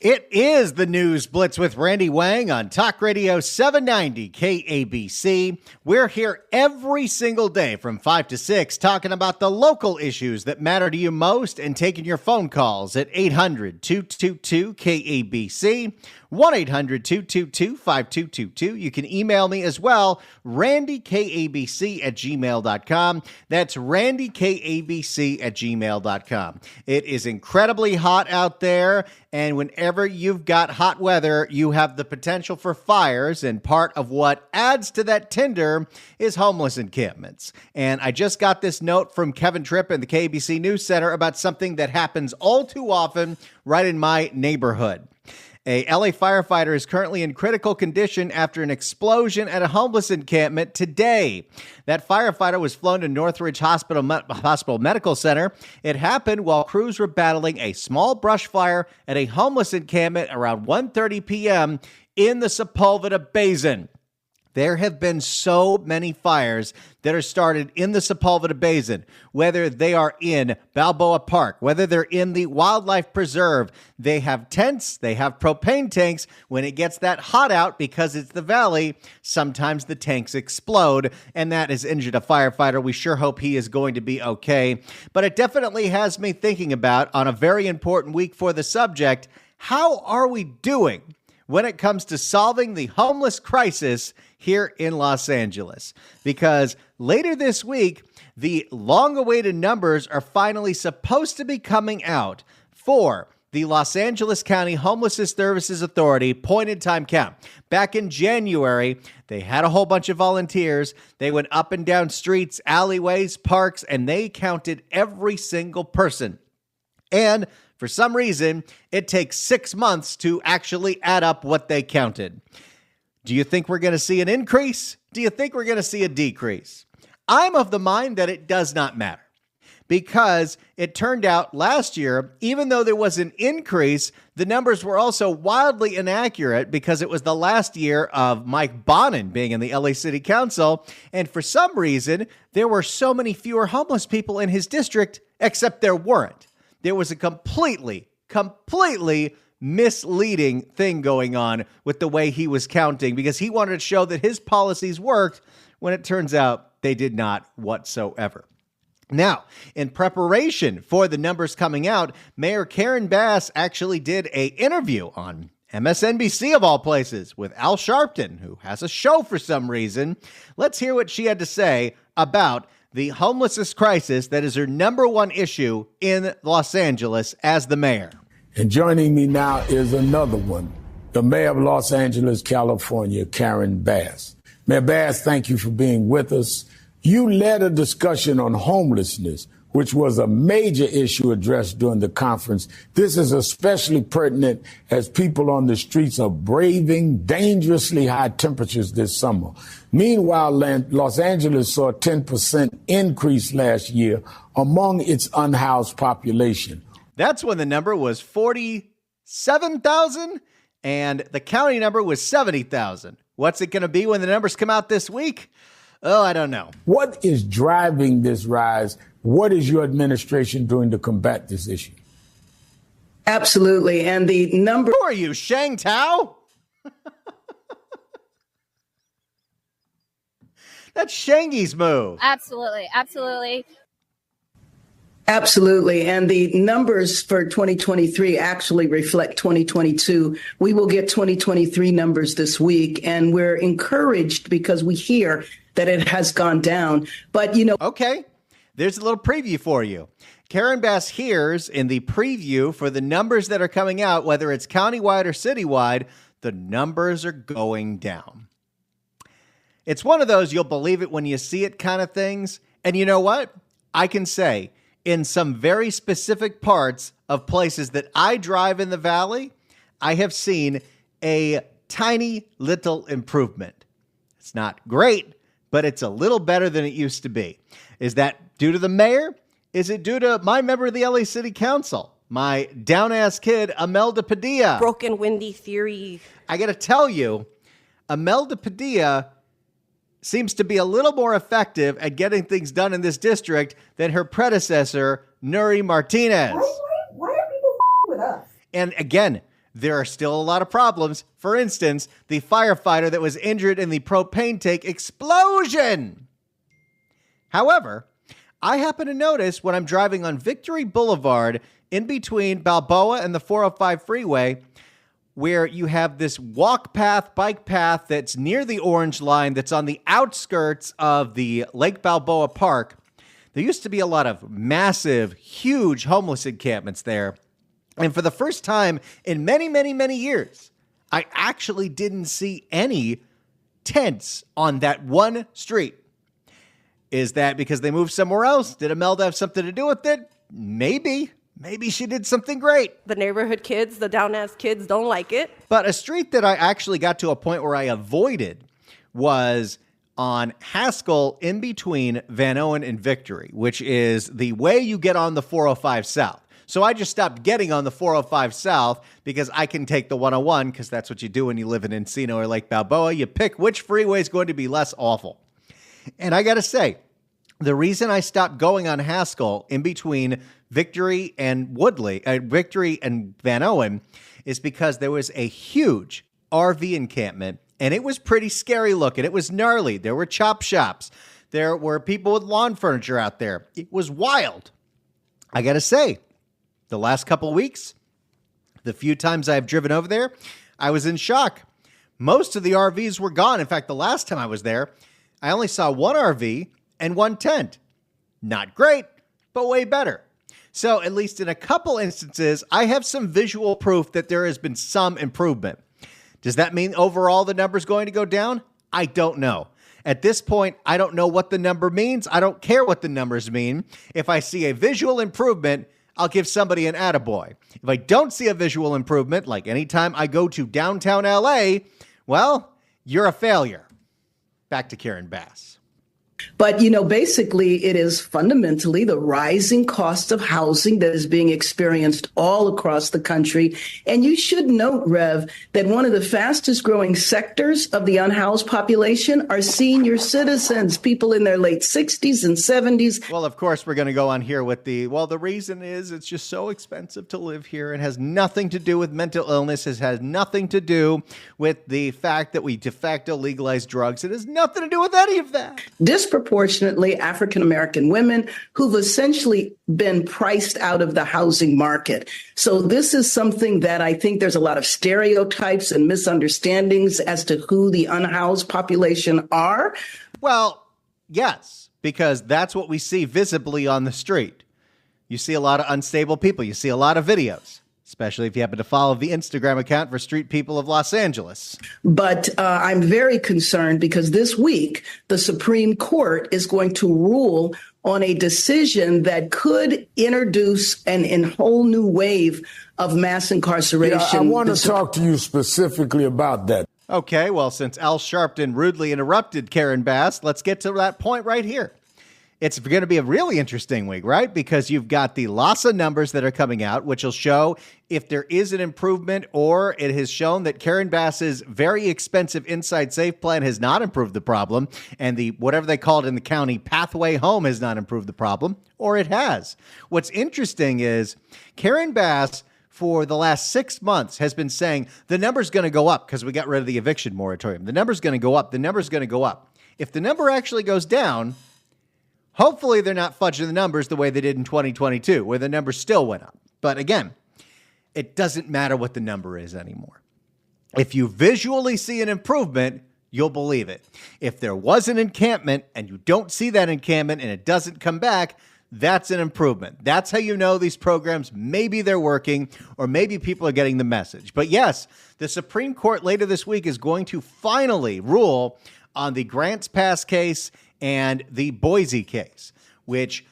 It is the News Blitz with Randy Wang on Talk Radio 790 KABC. We're here every single day from 5 to 6 talking about the local issues that matter to you most and taking your phone calls at 800-222-KABC, 1-800-222-5222. You can email me as well, randykabc@gmail.com. That's randykabc@gmail.com. It is incredibly hot out there, and whenever you've got hot weather, you have the potential for fires, and part of what adds to that tinder is homeless encampments. And I just got this note from Kevin Tripp in the KBC News Center about something that happens all too often right in my neighborhood. A LA firefighter is currently in critical condition after an explosion at a homeless encampment today. That firefighter was flown to Northridge Hospital Medical Center. It happened while crews were battling a small brush fire at a homeless encampment around 1:30 p.m. in the Sepulveda Basin. There have been so many fires that are started in the Sepulveda Basin, whether they are in Balboa Park, whether they're in the wildlife preserve. They have tents, they have propane tanks. When it gets that hot out, because it's the valley, sometimes the tanks explode, and that has injured a firefighter. We sure hope he is going to be okay. But it definitely has me thinking about, on a very important week for the subject, how are we doing when it comes to solving the homeless crisis here in Los Angeles? Because later this week, the long-awaited numbers are finally supposed to be coming out for the Los Angeles County Homelessness Services Authority point-in-time count. Back in January, they had a whole bunch of volunteers. They went up and down streets, alleyways, parks, and they counted every single person. And for some reason, it takes 6 months to actually add up what they counted. Do you think we're going to see an increase? Do you think we're going to see a decrease? I'm of the mind that it does not matter, because it turned out last year, even though there was an increase, the numbers were also wildly inaccurate because it was the last year of Mike Bonin being in the LA City Council. And for some reason, there were so many fewer homeless people in his district, except there weren't. There was a completely misleading thing going on with the way he was counting, because he wanted to show that his policies worked when it turns out they did not whatsoever. Now, in preparation for the numbers coming out, Mayor Karen Bass actually did an interview on MSNBC, of all places, with Al Sharpton, who has a show for some reason. Let's hear what she had to say about the homelessness crisis that is her number one issue in Los Angeles as the mayor. And joining me now is another one, the mayor of Los Angeles, California, Karen Bass. Mayor Bass, thank you for being with us. You led a discussion on homelessness, which was a major issue addressed during the conference. This is especially pertinent as people on the streets are braving dangerously high temperatures this summer. Meanwhile, Los Angeles saw a 10% increase last year among its unhoused population. That's when the number was 47,000 and the county number was 70,000. What's it going to be when the numbers come out this week? Oh, I don't know. What is driving this rise? What is your administration doing to combat this issue? Absolutely. And the number... Who are you, Shang Tao? That's Shangy's move. Absolutely. And the numbers for 2023 actually reflect 2022. We will get 2023 numbers this week, and we're encouraged because we hear that it has gone down. But, Okay, there's a little preview for you. Karen Bass hears in the preview for the numbers that are coming out, whether it's countywide or citywide, the numbers are going down. It's one of those you'll believe it when you see it kind of things. And you know what? I can say, in some very specific parts of places that I drive in the valley, I have seen a tiny little improvement. It's not great, but it's a little better than it used to be. Is that due to the mayor? Is it due to my member of the LA City Council, my down-ass kid, Imelda Padilla? Broken windy theory. I got to tell you, Imelda Padilla seems to be a little more effective at getting things done in this district than her predecessor, Nuri Martinez. Why are people with us? And again, there are still a lot of problems. For instance, the firefighter that was injured in the propane tank explosion. However, I happen to notice when I'm driving on Victory Boulevard in between Balboa and the 405 freeway, where you have this walk path, bike path that's near the orange line that's on the outskirts of the Lake Balboa Park. There used to be a lot of massive, huge homeless encampments there. And for the first time in many, many, many years, I actually didn't see any tents on that one street. Is that because they moved somewhere else? Did Imelda have something to do with it? Maybe. Maybe she did something great. The neighborhood kids, the down-ass kids don't like it. But a street that I actually got to a point where I avoided was on Haskell in between Van Owen and Victory, which is the way you get on the 405 South. So I just stopped getting on the 405 South because I can take the 101 because that's what you do when you live in Encino or Lake Balboa. You pick which freeway is going to be less awful. And I got to say, the reason I stopped going on Haskell in between Victory and Victory and Van Owen is because there was a huge RV encampment, and it was pretty scary looking. It was gnarly. There were chop shops. There were people with lawn furniture out there. It was wild. I got to say, the last couple of weeks, the few times I've driven over there, I was in shock. Most of the RVs were gone. In fact, the last time I was there, I only saw one RV and one tent. Not great, but way better. So at least in a couple instances, I have some visual proof that there has been some improvement. Does that mean overall the number's going to go down? I don't know. At this point, I don't know what the number means. I don't care what the numbers mean. If I see a visual improvement, I'll give somebody an attaboy. If I don't see a visual improvement, like anytime I go to downtown LA, well, you're a failure. Back to Karen Bass. But, basically, it is fundamentally the rising cost of housing that is being experienced all across the country. And you should note, Rev, that one of the fastest growing sectors of the unhoused population are senior citizens, people in their late 60s and 70s. Well, of course, we're going to go on here with the reason is it's just so expensive to live here. It has nothing to do with mental illness. It has nothing to do with the fact that we de facto legalize drugs. It has nothing to do with any of that. Disproportionately African-American women who've essentially been priced out of the housing market. So this is something that I think there's a lot of stereotypes and misunderstandings as to who the unhoused population are. Well, yes, because that's what we see visibly on the street. You see a lot of unstable people. You see a lot of videos, especially if you happen to follow the Instagram account for Street People of Los Angeles. But I'm very concerned because this week, the Supreme Court is going to rule on a decision that could introduce a whole new wave of mass incarceration. Yeah, I want to talk to you specifically about that. Okay, well, since Al Sharpton rudely interrupted Karen Bass, let's get to that point right here. It's going to be a really interesting week, right? Because you've got the LASA numbers that are coming out, which will show if there is an improvement, or it has shown that Karen Bass's very expensive Inside Safe plan has not improved the problem, and the whatever they call it in the county, Pathway Home, has not improved the problem, or it has. What's interesting is Karen Bass, for the last 6 months, has been saying the number's going to go up because we got rid of the eviction moratorium. The number's going to go up. The number's going to go up. If the number actually goes down, hopefully they're not fudging the numbers the way they did in 2022, where the numbers still went up. But again, it doesn't matter what the number is anymore. If you visually see an improvement, you'll believe it. If there was an encampment and you don't see that encampment and it doesn't come back, that's an improvement. That's how you know these programs, maybe they're working, or maybe people are getting the message. But yes, the Supreme Court later this week is going to finally rule on the Grants Pass case and the Boise case, which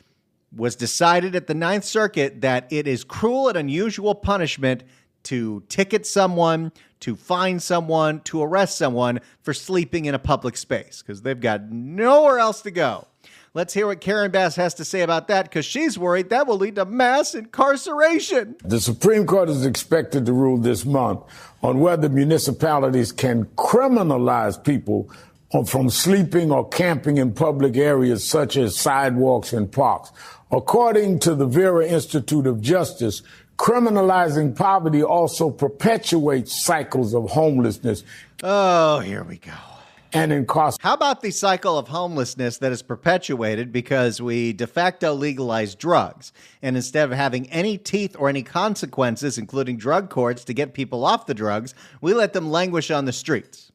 was decided at the Ninth Circuit that it is cruel and unusual punishment to ticket someone, to fine someone, to arrest someone for sleeping in a public space because they've got nowhere else to go. Let's hear what Karen Bass has to say about that, because she's worried that will lead to mass incarceration. The Supreme Court is expected to rule this month on whether municipalities can criminalize people from sleeping or camping in public areas such as sidewalks and parks. According to the Vera Institute of Justice, Criminalizing poverty also perpetuates cycles of homelessness Oh, here we go. and incarceration. How about the cycle of homelessness that is perpetuated because we de facto legalize drugs? And instead of having any teeth or any consequences, including drug courts, to get people off the drugs, we let them languish on the streets.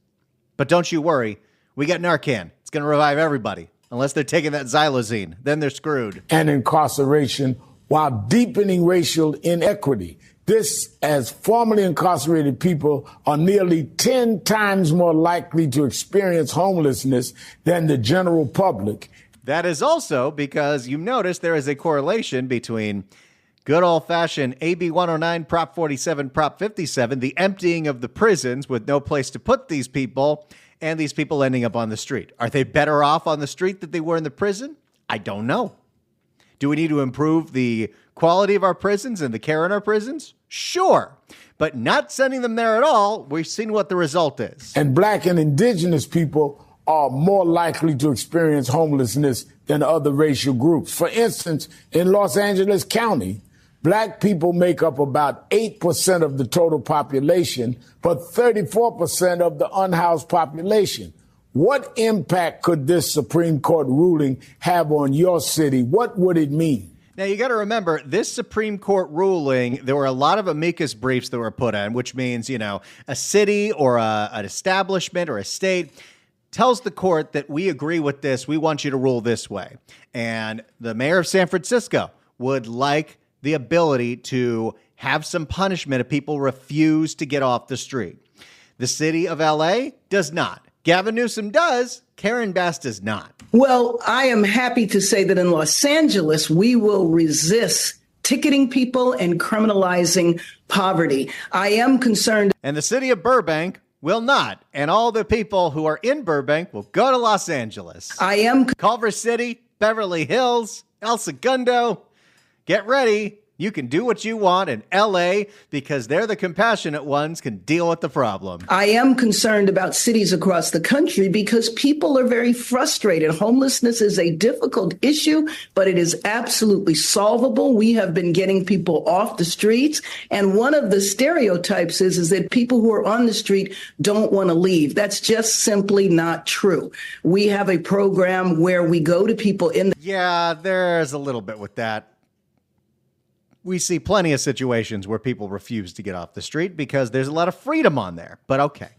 But don't you worry, we got Narcan. It's going to revive everybody, unless they're taking that xylazine. Then they're screwed. And incarceration while deepening racial inequity. This, as formerly incarcerated people are nearly 10 times more likely to experience homelessness than the general public. That is also because you notice there is a correlation between good old-fashioned AB 109, Prop 47, Prop 57, the emptying of the prisons with no place to put these people, and these people ending up on the street. Are they better off on the street than they were in the prison? I don't know. Do we need to improve the quality of our prisons and the care in our prisons? Sure. But not sending them there at all, we've seen what the result is. And black and indigenous people are more likely to experience homelessness than other racial groups. For instance, in Los Angeles County, black people make up about 8% of the total population, but 34% of the unhoused population. What impact could this Supreme Court ruling have on your city? What would it mean? Now, you got to remember, this Supreme Court ruling, there were a lot of amicus briefs that were put in, which means, a city or an establishment or a state tells the court that we agree with this. We want you to rule this way. And the mayor of San Francisco would like the ability to have some punishment if people refuse to get off the street. The city of LA does not. Gavin Newsom does. Karen Bass does not. Well, I am happy to say that in Los Angeles, we will resist ticketing people and criminalizing poverty. I am concerned. And the city of Burbank will not. And all the people who are in Burbank will go to Los Angeles. I am. Culver City, Beverly Hills, El Segundo. Get ready. You can do what you want in LA because they're the compassionate ones, can deal with the problem. I am concerned about cities across the country because people are very frustrated. Homelessness is a difficult issue, but it is absolutely solvable. We have been getting people off the streets. And one of the stereotypes is that people who are on the street don't want to leave. That's just simply not true. We have a program where we go to people in the. Yeah, there's a little bit with that. We see plenty of situations where people refuse to get off the street because there's a lot of freedom on there. But okay,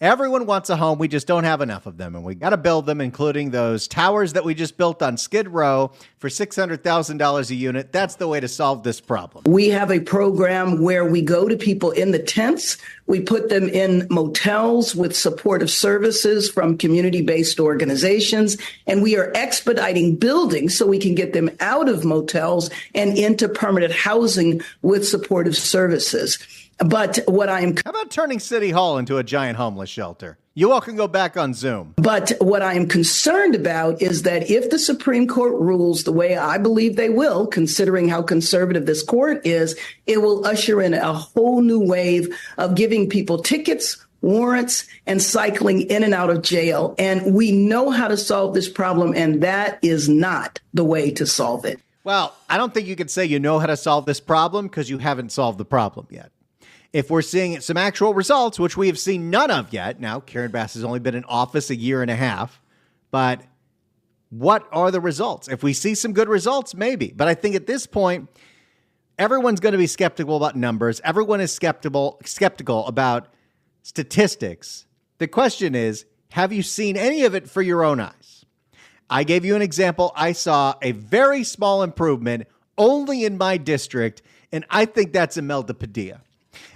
everyone wants a home. We just don't have enough of them. And we got to build them, including those towers that we just built on Skid Row for $600,000 a unit. That's the way to solve this problem. We have a program where we go to people in the tents. We put them in motels with supportive services from community-based organizations, and we are expediting buildings so we can get them out of motels and into permanent housing with supportive services. But what I am... How about turning City Hall into a giant homeless shelter? You all can go back on Zoom. But what I am concerned about is that if the Supreme Court rules the way I believe they will, considering how conservative this court is, it will usher in a whole new wave of giving people tickets, warrants, and cycling in and out of jail. And we know how to solve this problem, and that is not the way to solve it. Well, I don't think you could say you know how to solve this problem because you haven't solved the problem yet. If we're seeing some actual results, which we have seen none of yet. Now, Karen Bass has only been in office a year and a half. But what are the results? If we see some good results, maybe. But I think at this point, everyone's going to be skeptical about numbers. Everyone is skeptical about statistics. The question is, have you seen any of it for your own eyes? I gave you an example. I saw a very small improvement only in my district, and I think that's Imelda Padilla.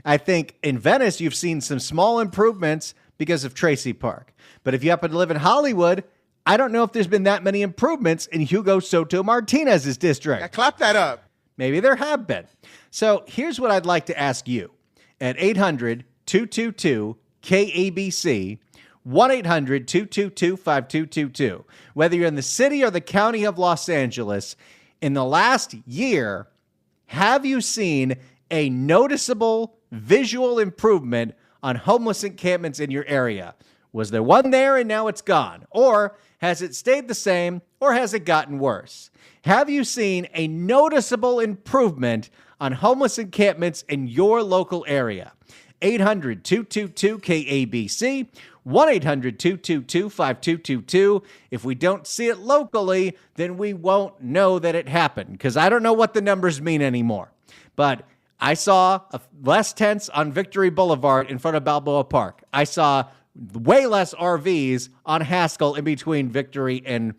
I think in Venice, you've seen some small improvements because of Tracy Park. But if you happen to live in Hollywood, I don't know if there's been that many improvements in Hugo Soto Martinez's district. Yeah, clap that up. Maybe there have been. So here's what I'd like to ask you. At 800-222-KABC, 1-800-222-5222. Whether you're in the city or the county of Los Angeles, in the last year, have you seen a noticeable visual improvement on homeless encampments in your area? Was there one there and now it's gone? Or has it stayed the same, or has it gotten worse? Have you seen a noticeable improvement on homeless encampments in your local area? 800-222-KABC, 1-800-222-5222. If we don't see it locally, then we won't know that it happened, because I don't know what the numbers mean anymore. But I saw less tents on Victory Boulevard in front of Balboa Park. I saw way less RVs on Haskell in between Victory and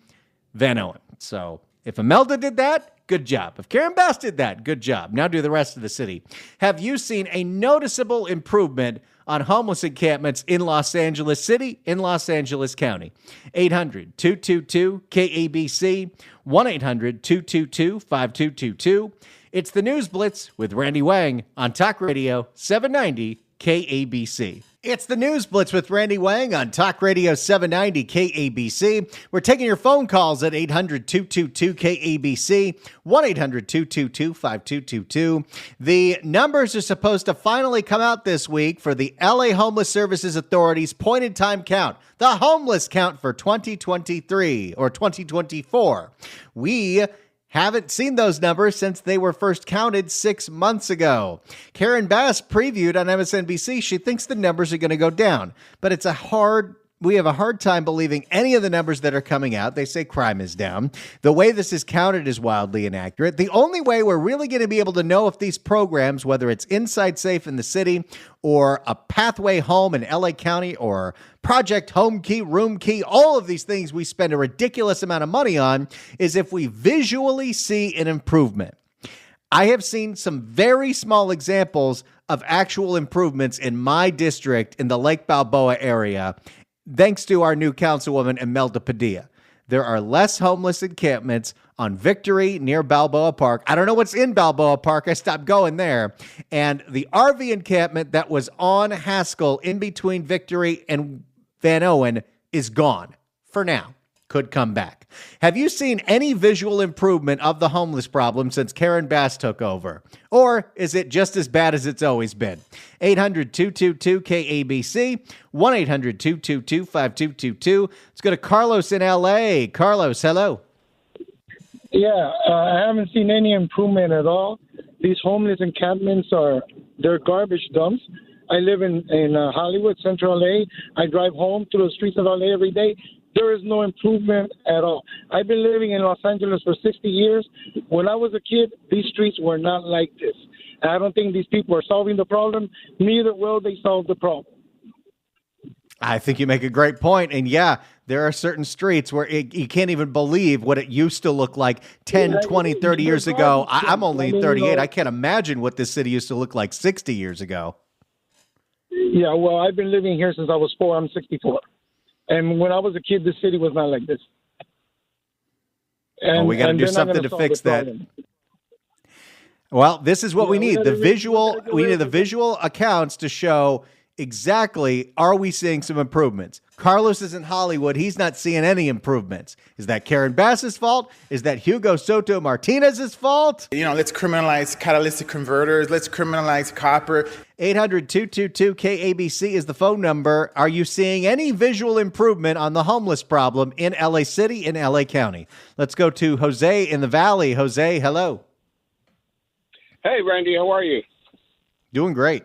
Van Owen. So if Imelda did that, good job. If Karen Bass did that, good job. Now do the rest of the city. Have you seen a noticeable improvement on homeless encampments in Los Angeles City, in Los Angeles County? 800-222-KABC, 1-800-222-5222. It's the News Blitz with Randy Wang on Talk Radio 790 KABC. It's the News Blitz with Randy Wang on Talk Radio 790 KABC. We're taking your phone calls at 800-222-KABC, 1-800-222-5222. The numbers are supposed to finally come out this week for the LA Homeless Services Authority's point-in-time count, the homeless count for 2023 or 2024. We haven't seen those numbers since they were first counted 6 months ago. Karen Bass previewed on MSNBC she thinks the numbers are going to go down, but we have a hard time believing any of the numbers that are coming out. They say crime is down. The way this is counted is wildly inaccurate. The only way we're really going to be able to know if these programs, whether it's Inside Safe in the city or a Pathway Home in LA County or Project Home Key, Room Key, all of these things we spend a ridiculous amount of money on, is if we visually see an improvement. I have seen some very small examples of actual improvements in my district in the Lake Balboa area, thanks to our new councilwoman, Imelda Padilla. There are less homeless encampments on Victory near Balboa Park. I don't know what's in Balboa Park. I stopped going there. And the RV encampment that was on Haskell in between Victory and Van Owen is gone for now. Could come back. Have you seen any visual improvement of the homeless problem since Karen Bass took over? Or is it just as bad as it's always been? 800-222-KABC, 1-800-222-5222. Let's go to Carlos in L.A. Carlos, hello. Yeah, I haven't seen any improvement at all. These homeless encampments they're garbage dumps. I live in Hollywood, Central LA. I drive home through the streets of LA every day. There is no improvement at all. I've been living in Los Angeles for 60 years. When I was a kid, these streets were not like this. And I don't think these people are solving the problem. Neither will they solve the problem. I think you make a great point. And yeah, there are certain streets where you can't even believe what it used to look like 10, 20, 30 years ago. I'm only 38. I can't imagine what this city used to look like 60 years ago. Yeah, well, I've been living here since I was 4. I'm 64. And when I was a kid, the city was not like this. And we got to do something to fix that. Well, this is what we need. We need the visual accounts to show exactly, are we seeing some improvements? Carlos is in Hollywood. He's not seeing any improvements. Is that Karen Bass's fault? Is that Hugo Soto Martinez's fault? Let's criminalize catalytic converters. Let's criminalize copper. 800-222-KABC is the phone number. Are you seeing any visual improvement on the homeless problem in LA City, in LA County? Let's go to Jose in the Valley. Jose, hello. Hey, Randy, how are you? Doing great.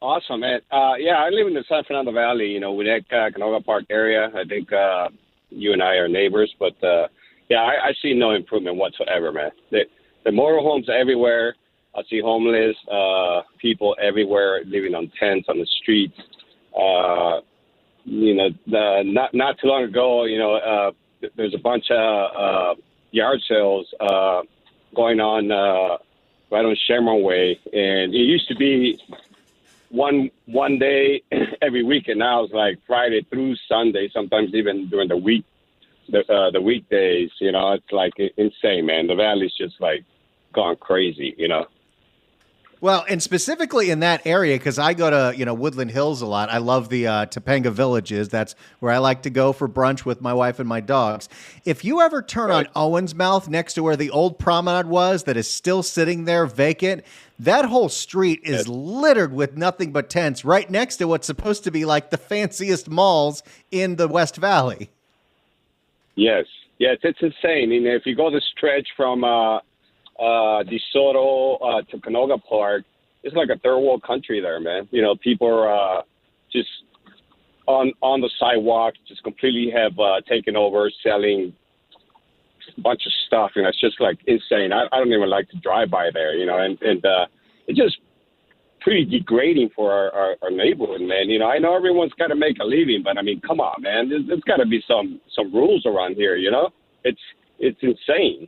Awesome, man. Yeah, I live in the San Fernando Valley, with that Canoga Park area. I think you and I are neighbors, but I see no improvement whatsoever, man. The motor homes everywhere. I see homeless people everywhere living on tents on the streets. Not too long ago, there's a bunch of yard sales going on right on Sherman Way, and it used to be one day every week, and now it's like Friday through Sunday, sometimes even during the week, the weekdays. It's like insane, man. The valley's just like gone crazy. Well, and specifically in that area, because I go to, Woodland Hills a lot. I love the Topanga Villages. That's where I like to go for brunch with my wife and my dogs. If you ever turn on Owens Mouth next to where the old promenade was that is still sitting there vacant, that whole street is littered with nothing but tents right next to what's supposed to be like the fanciest malls in the West Valley. Yes. Yes, it's insane. And if you go the stretch from DeSoto to Canoga Park, it's like a third world country there, man. People are just on the sidewalk, just completely have taken over, selling a bunch of stuff. It's just like insane. I don't even like to drive by there, and it's just pretty degrading for our neighborhood, man. I know everyone's got to make a living, but I mean, come on, man. There's got to be some rules around here, It's insane.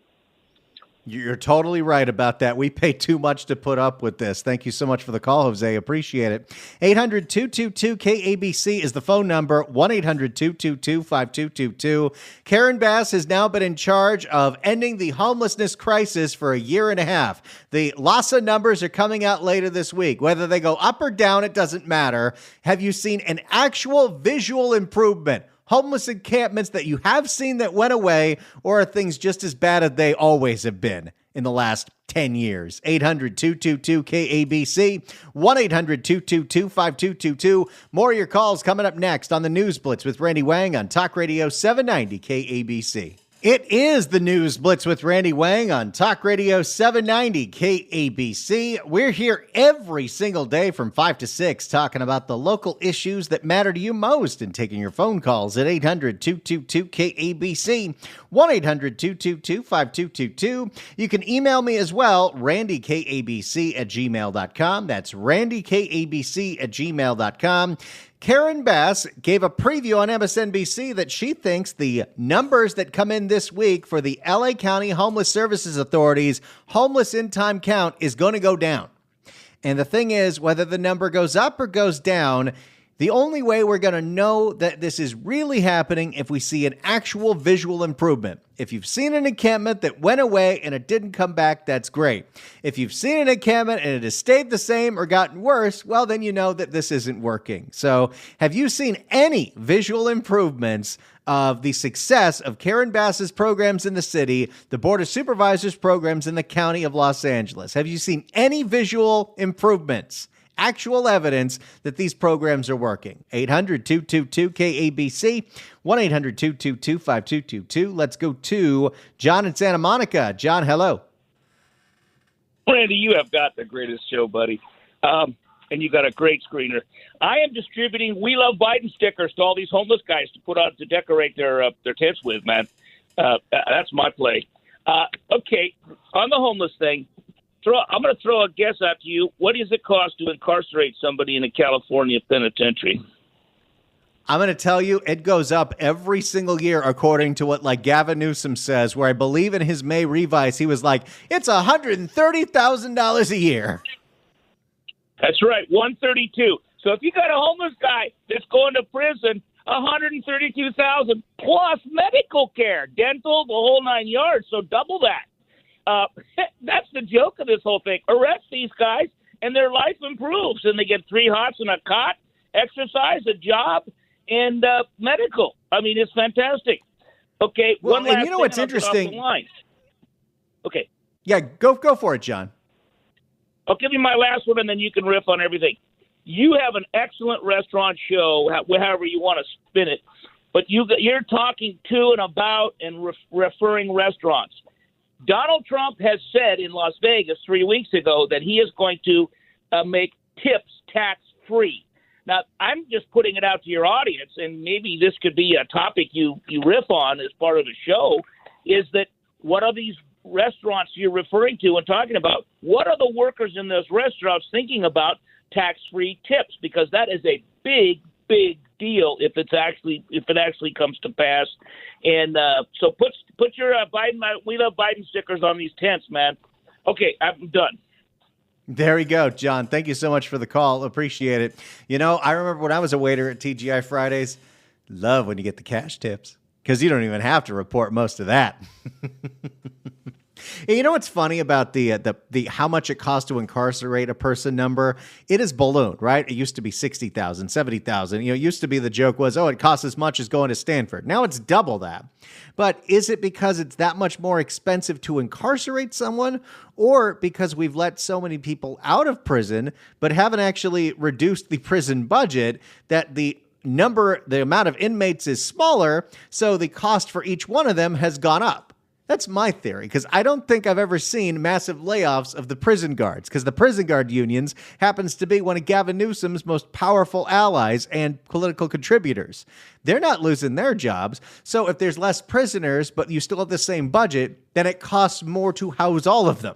You're totally right about that. We pay too much to put up with this. Thank you so much for the call, Jose. Appreciate it. 800-222-KABC is the phone number, 1-800-222-5222. Karen Bass has now been in charge of ending the homelessness crisis for a year and a half. The LAHSA numbers are coming out later this week. Whether they go up or down, it doesn't matter. Have you seen an actual visual improvement? Homeless encampments that you have seen that went away, or are things just as bad as they always have been in the last 10 years? 800-222-KABC, 1-800-222-5222. More of your calls coming up next on the News Blitz with Randy Wang on Talk Radio 790 KABC. It is the News Blitz with Randy Wang on Talk Radio 790 KABC. We're here every single day from 5 to 6 talking about the local issues that matter to you most and taking your phone calls at 800-222-KABC, 1-800-222-5222. You can email me as well, randykabc@gmail.com. That's randykabc@gmail.com. Karen Bass gave a preview on MSNBC that she thinks the numbers that come in this week for the LA County Homeless Services Authority's homeless in-time count is going to go down. And the thing is, whether the number goes up or goes down, the only way we're going to know that this is really happening if we see an actual visual improvement. If you've seen an encampment that went away and it didn't come back, that's great. If you've seen an encampment and it has stayed the same or gotten worse, well, then you know that this isn't working. So have you seen any visual improvements of the success of Karen Bass's programs in the city, the Board of Supervisors programs in the County of Los Angeles? Have you seen any visual improvements? Actual evidence that these programs are working. 800-222-KABC, 1-800-222-5222. Let's go to John in Santa Monica. John, hello. Randy, you have got the greatest show, buddy. And you got a great screener. I am distributing We Love Biden stickers to all these homeless guys to put out to decorate their tents with, man. That's my play. Okay, on the homeless thing, I'm going to throw a guess out to you. What does it cost to incarcerate somebody in a California penitentiary? I'm going to tell you, it goes up every single year, according to what Gavin Newsom says, where I believe in his May revise, he was like, it's $130,000 a year. That's right, 132. So if you got a homeless guy that's going to prison, $132,000 plus medical care, dental, the whole 9 yards. So double that. That's the joke of this whole thing. Arrest these guys, and their life improves, and they get 3 hots and a cot, exercise, a job, and medical. I mean, it's fantastic. Okay, well, one last and you know what's thing, interesting? Okay. Yeah, go for it, John. I'll give you my last one, and then you can riff on everything. You have an excellent restaurant show, however you want to spin it, but you're talking to and about and referring restaurants. Donald Trump has said in Las Vegas 3 weeks ago that he is going to make tips tax-free. Now, I'm just putting it out to your audience, and maybe this could be a topic you riff on as part of the show, is that what are these restaurants you're referring to and talking about? What are the workers in those restaurants thinking about tax-free tips? Because that is a big, big deal if it actually comes to pass. And so put your Biden, We Love Biden stickers on these tents, man. Okay, I'm done. There we go, John. Thank you so much for the call. Appreciate it. I remember when I was a waiter at TGI Fridays, love when you get the cash tips because you don't even have to report most of that. You know what's funny about the how much it costs to incarcerate a person number? It is ballooned, right? It used to be 60,000, 70,000. It used to be the joke was, oh, it costs as much as going to Stanford. Now it's double that. But is it because it's that much more expensive to incarcerate someone, or because we've let so many people out of prison but haven't actually reduced the prison budget that the amount of inmates is smaller, so the cost for each one of them has gone up? That's my theory, because I don't think I've ever seen massive layoffs of the prison guards, because the prison guard unions happens to be one of Gavin Newsom's most powerful allies and political contributors. They're not losing their jobs. So if there's less prisoners, but you still have the same budget, then it costs more to house all of them.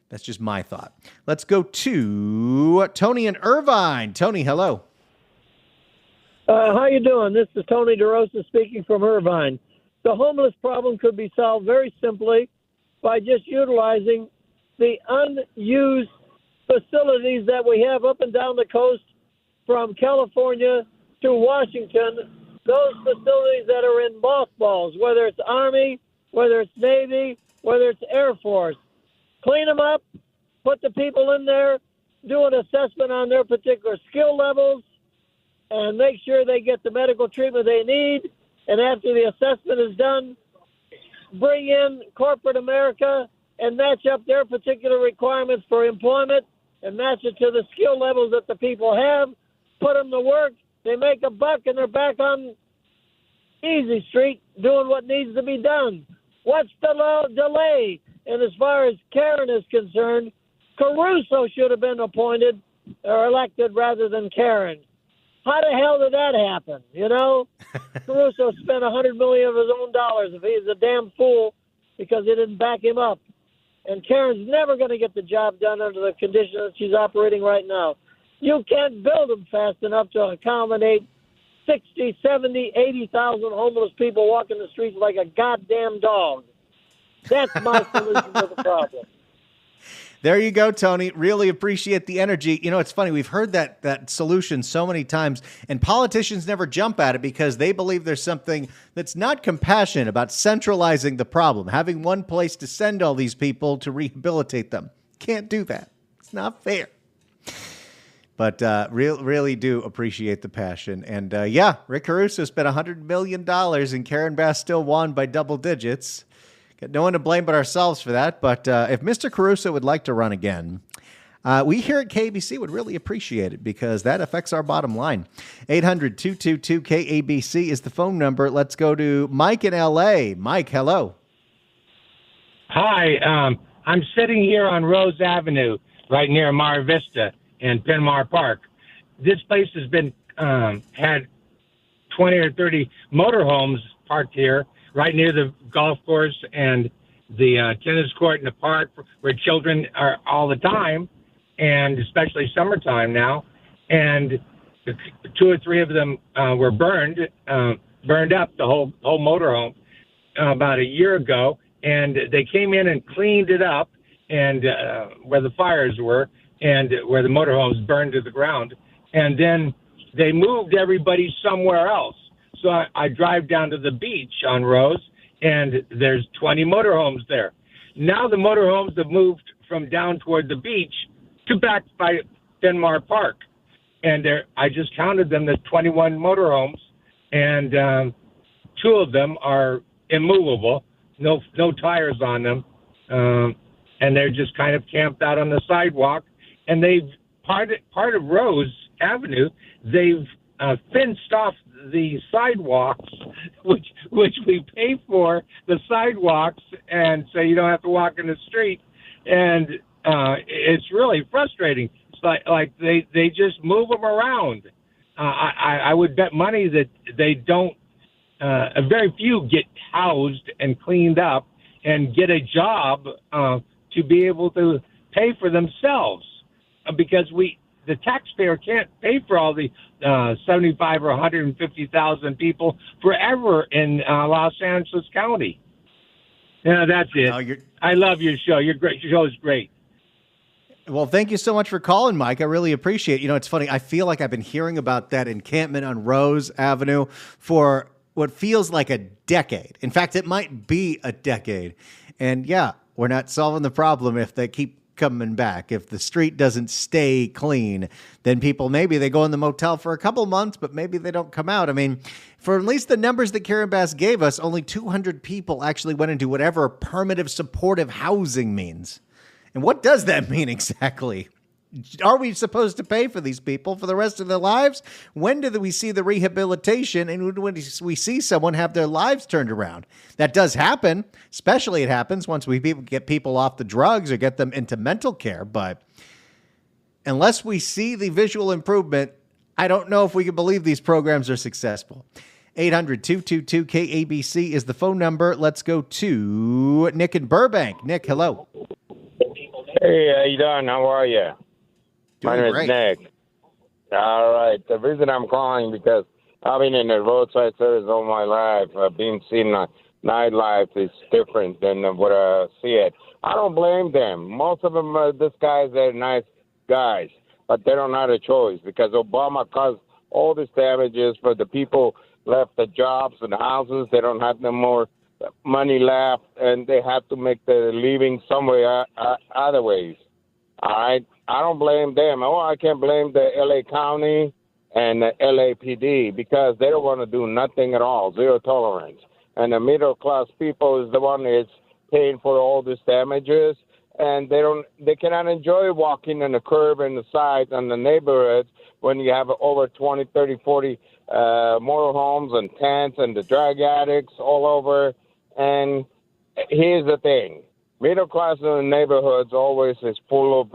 That's just my thought. Let's go to Tony in Irvine. Tony, hello. How you doing? This is Tony DeRosa speaking from Irvine. The homeless problem could be solved very simply by just utilizing the unused facilities that we have up and down the coast from California to Washington, those facilities that are in mothballs, whether it's Army, whether it's Navy, whether it's Air Force. Clean them up, put the people in there, do an assessment on their particular skill levels, and make sure they get the medical treatment they need. And after the assessment is done, bring in corporate America and match up their particular requirements for employment and match it to the skill levels that the people have, put them to work, they make a buck, and they're back on Easy Street doing what needs to be done. What's the delay? And as far as Karen is concerned, Caruso should have been appointed or elected rather than Karen. How the hell did that happen? Caruso spent $100 million of his own dollars. If he's a damn fool because they didn't back him up. And Karen's never going to get the job done under the conditions that she's operating right now. You can't build them fast enough to accommodate 60, 70, 80,000 homeless people walking the streets like a goddamn dog. That's my solution to the problem. There you go, Tony. Really appreciate the energy. It's funny. We've heard that solution so many times, and politicians never jump at it because they believe there's something that's not compassionate about centralizing the problem, having one place to send all these people to rehabilitate them. Can't do that. It's not fair. But really do appreciate the passion. And Rick Caruso spent $100 million, and Karen Bass still won by double digits. Got no one to blame but ourselves for that. But if Mr. Caruso would like to run again, we here at KABC would really appreciate it because that affects our bottom line. 800-222-KABC is the phone number. Let's go to Mike in L.A. Mike, hello. Hi. I'm sitting here on Rose Avenue right near Mar Vista in Penmar Park. This place has been had 20 or 30 motorhomes parked here right near the golf course and the tennis court in the park where children are all the time, and especially summertime now. And 2 or 3 of them were burned up, the whole motorhome, about a year ago. And they came in and cleaned it up, and where the fires were and where the motorhomes burned to the ground. And then they moved everybody somewhere else. So I drive down to the beach on Rose, and there's 20 motorhomes there. Now the motorhomes have moved from down toward the beach to back by Penmar Park. And I just counted them. There's 21 motorhomes, and 2 of them are immovable, no tires on them, and they're just kind of camped out on the sidewalk. And they've part of Rose Avenue, they've fenced off the sidewalks, which we pay for the sidewalks, and so you don't have to walk in the street. And it's really frustrating. It's like they just move them around. I would bet money that they don't. Very few get housed and cleaned up and get a job to be able to pay for themselves, because the taxpayer can't pay for all the 75 or 150,000 people forever in Los Angeles County. Yeah, that's it. No, I love your show. Your show is great. Well, thank you so much for calling, Mike. I really appreciate it. It's funny. I feel like I've been hearing about that encampment on Rose Avenue for what feels like a decade. In fact, it might be a decade. And yeah, we're not solving the problem if they keep coming back. If the street doesn't stay clean, then people, maybe they go in the motel for a couple months, but maybe they don't come out. I mean, for at least the numbers that Karen Bass gave us, only 200 people actually went into whatever permanent supportive housing means. And what does that mean exactly? Are we supposed to pay for these people for the rest of their lives? When do we see the rehabilitation and when we see someone have their lives turned around? That does happen, especially it happens once we get people off the drugs or get them into mental care. But unless we see the visual improvement, I don't know if we can believe these programs are successful. 800-222-KABC is the phone number. Let's go to Nick in Burbank. Nick, hello. Hey, how you doing? How are you? My name is Nick. All right. The reason I'm calling because I've been in the roadside service all my life. I've been seeing nightlife is different than what I see it. I don't blame them. Most of them, these guys, they're nice guys, but they don't have a choice because Obama caused all these damages for the people left the jobs and the houses. They don't have no more money left, and they have to make the living somewhere other ways. All right. I don't blame them. Oh, I can't blame the L.A. County and the LAPD because they don't want to do nothing at all, zero tolerance. And the middle class people is the one that's paying for all these damages, and they cannot enjoy walking on the curb and the side on the neighborhoods when you have over 20, 30, 40 motor homes and tents and the drug addicts all over. And here's the thing. Middle class in the neighborhoods always is full of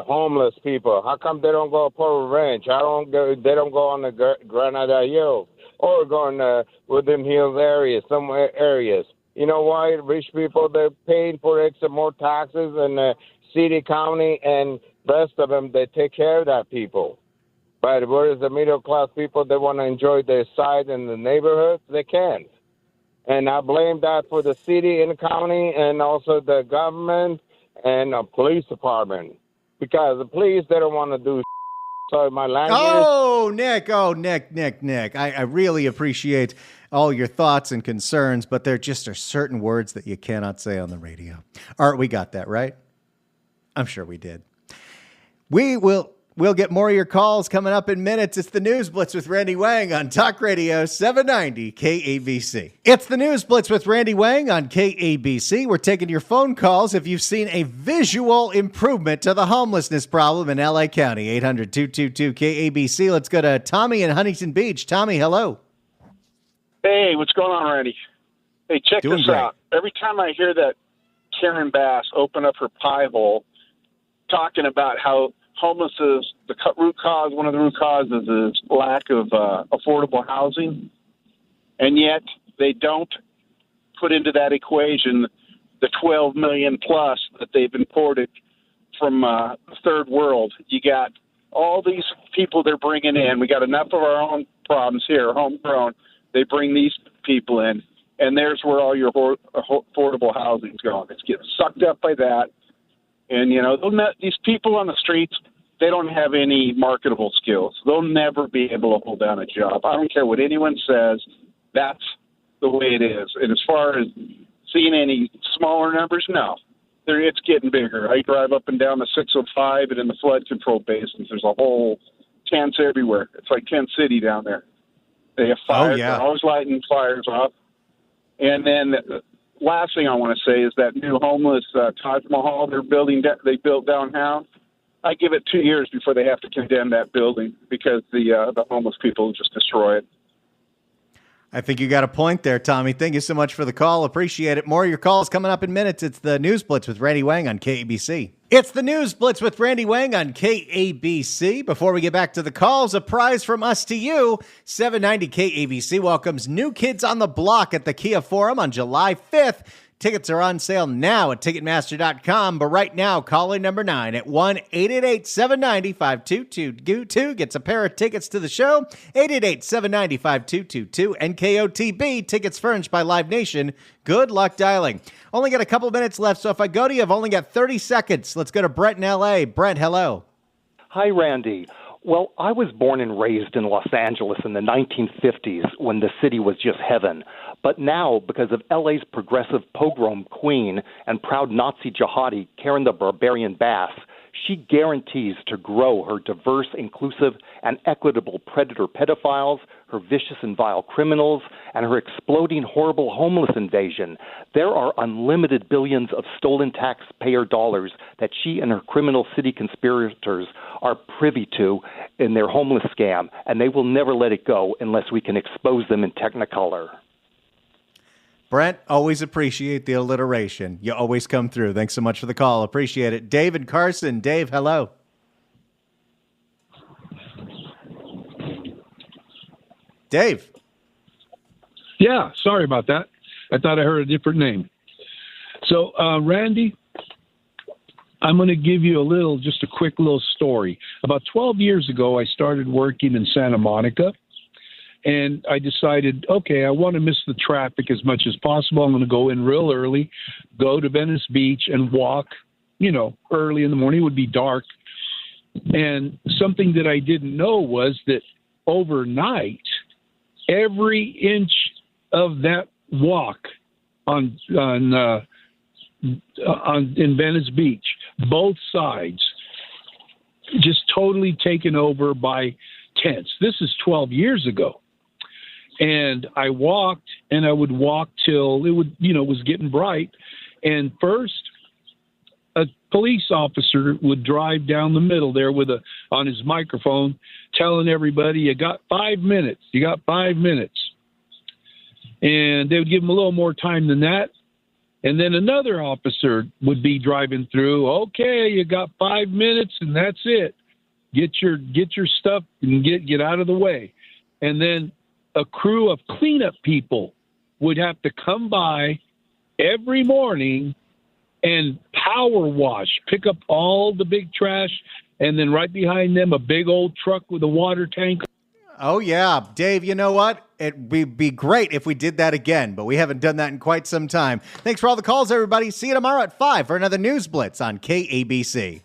homeless people. How come they don't go to Port Ranch? They don't go on the Granada Hills or go on Woodland Hills areas, somewhere areas. You know why? Rich people, they're paying for extra more taxes and city, county, and rest of them, they take care of that people. But whereas the middle class people, they want to enjoy their side in the neighborhoods, they can't. And I blame that for the city and the county and also the government and the police department. Because the police, they don't want to do sorry, my language. Oh, Nick. I really appreciate all your thoughts and concerns, but there just are certain words that you cannot say on the radio. Art, we got that, right? I'm sure we did. We'll get more of your calls coming up in minutes. It's the News Blitz with Randy Wang on Talk Radio 790 KABC. It's the News Blitz with Randy Wang on KABC. We're taking your phone calls if you've seen a visual improvement to the homelessness problem in LA County. 800-222-KABC. Let's go to Tommy in Huntington Beach. Tommy, hello. Hey, what's going on, Randy? Hey, check this out. Every time I hear that Karen Bass open up her pie hole talking about how homeless is the root cause. One of the root causes is lack of affordable housing, and yet they don't put into that equation the 12 million plus that they've imported from the third world. You got all these people they're bringing in. We got enough of our own problems here, homegrown. They bring these people in, and there's where all your affordable housing's going. It's getting sucked up by that. And, you know, these people on the streets, they don't have any marketable skills. They'll never be able to hold down a job. I don't care what anyone says. That's the way it is. And as far as seeing any smaller numbers, no. It's getting bigger. I drive up and down the 605 and in the flood control basins. There's a whole tents everywhere. It's like Tent City down there. They have fires. They're always lighting fires off. And then the last thing I want to say is that new homeless Taj Mahal they built downtown. I give it 2 years before they have to condemn that building because the homeless people just destroy it. I think you got a point there, Tommy. Thank you so much for the call. Appreciate it. More of your calls coming up in minutes. It's the News Blitz with Randy Wang on KABC. It's the News Blitz with Randy Wang on KABC. Before we get back to the calls, a prize from us to you. 790 KABC welcomes New Kids on the Block at the Kia Forum on July 5th. Tickets are on sale now at Ticketmaster.com, but right now, caller number 9 at 1-888-790-5222 gets a pair of tickets to the show. 888-790-5222. NKOTB, tickets furnished by Live Nation. Good luck dialing. Only got a couple minutes left, so if I go to you, I've only got 30 seconds. Let's go to Brent in L.A. Brent, hello. Hi, Randy. Well, I was born and raised in Los Angeles in the 1950s when the city was just heaven. But now, because of LA's progressive pogrom queen and proud Nazi jihadi Karen the Barbarian Bass, she guarantees to grow her diverse, inclusive, and equitable predator pedophiles, her vicious and vile criminals, and her exploding horrible homeless invasion. There are unlimited billions of stolen taxpayer dollars that she and her criminal city conspirators are privy to in their homeless scam, and they will never let it go unless we can expose them in Technicolor. Brent, always appreciate the alliteration. You always come through. Thanks so much for the call. Appreciate it. Dave and Carson. Dave, hello. Dave. Yeah, sorry about that. I thought I heard a different name. So, Randy, I'm going to give you just a quick little story. About 12 years ago, I started working in Santa Monica. And I decided, okay, I want to miss the traffic as much as possible. I'm going to go in real early, go to Venice Beach and walk, early in the morning. It would be dark. And something that I didn't know was that overnight, every inch of that walk in Venice Beach, both sides, just totally taken over by tents. This is 12 years ago. And I walked, and I would walk till it was getting bright. And first, a police officer would drive down the middle there on his microphone, telling everybody, "You got 5 minutes. You got 5 minutes." And they would give him a little more time than that. And then another officer would be driving through. "Okay, you got 5 minutes, and that's it. Get your stuff and get out of the way." And then a crew of cleanup people would have to come by every morning and power wash, pick up all the big trash, and then right behind them, a big old truck with a water tank. Oh, yeah. Dave, you know what? It would be great if we did that again, but we haven't done that in quite some time. Thanks for all the calls, everybody. See you tomorrow at 5 for another News Blitz on KABC.